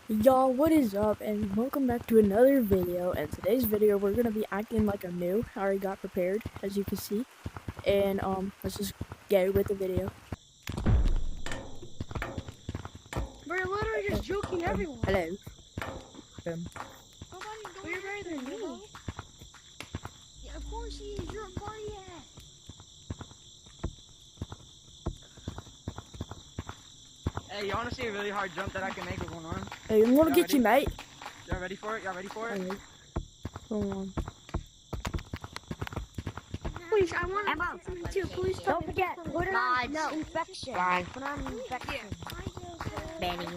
Y'all, what is up, and welcome back to another video. And today's video we're gonna be acting like I'm new. I already got prepared, as you can see. And let's just get with the video. We're literally just joking everyone. Hello. Nobody's going We're better than me. Yeah, of course he is. You're a party at. Hey, you wanna see a really hard jump that I can make with one arm? Hey, I'm gonna get you, mate. Y'all ready for it? Y'all ready for it? Hold on. Please, I want to please Don't forget, put it on infection. Put on infection. Benny.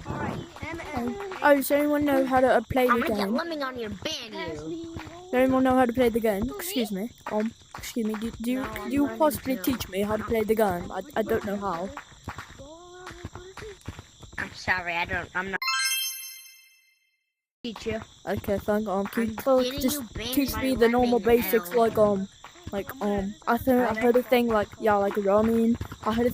Oh, does anyone know how to play I'm the gonna get game? lemming on your Benny. Does anyone know how to play the game? Excuse me. Do you possibly teach me how to play the game? I don't know how. I'm sorry, I'm not teach you. Okay, thank can you getting just you banged teach by me the normal lemon basics now. I heard a thing like running. I heard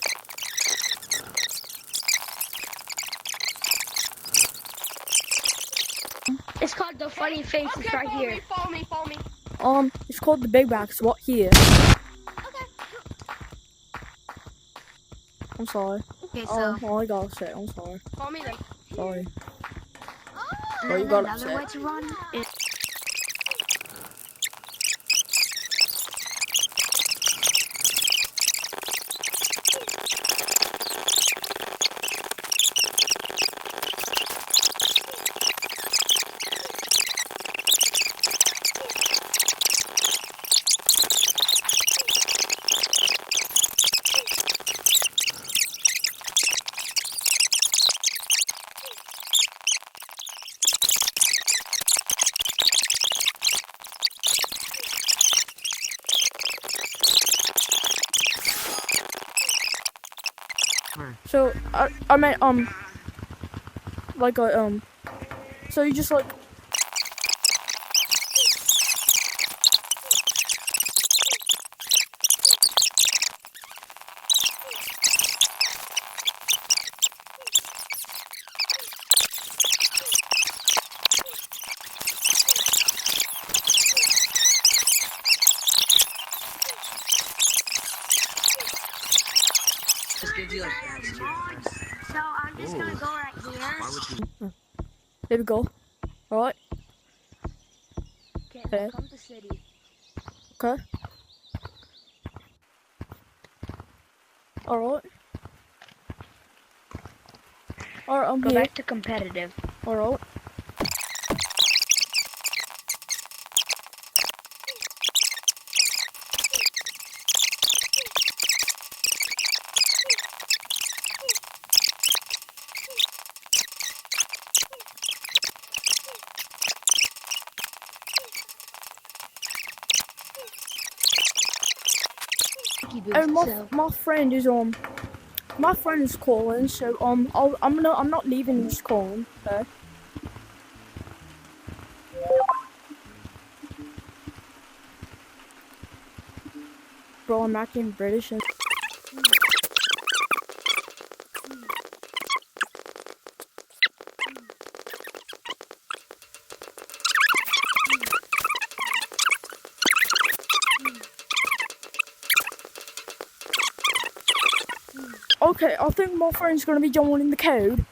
It's called the funny face. It's right here. Follow me. it's called the big back SWAT here. I'm sorry. Okay, so Oh, I gotta say, I'm sorry. Follow me then. Sorry. and you then gotta another say. way to run is So I meant so you just like. Just gives you like that. so I'm just gonna go right here. There we go. Alright. Okay, come to city. Okay. Alright. Alright, I'm Go here. back to competitive. Alright. Oh, my friend is my friend is calling, so I'm not leaving. He's calling. Okay. Bro, I'm acting British. And okay, I think my friend's gonna be joining the code.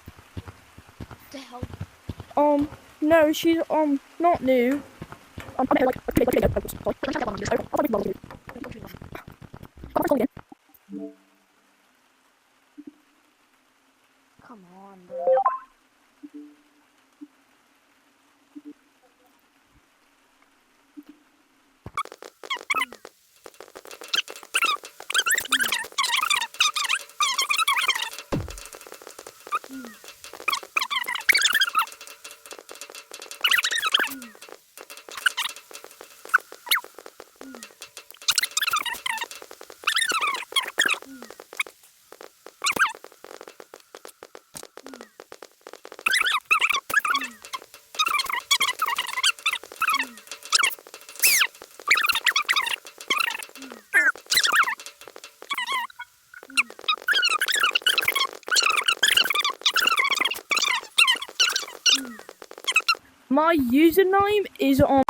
The hell? No, she's not new. Come on, bro. My username is on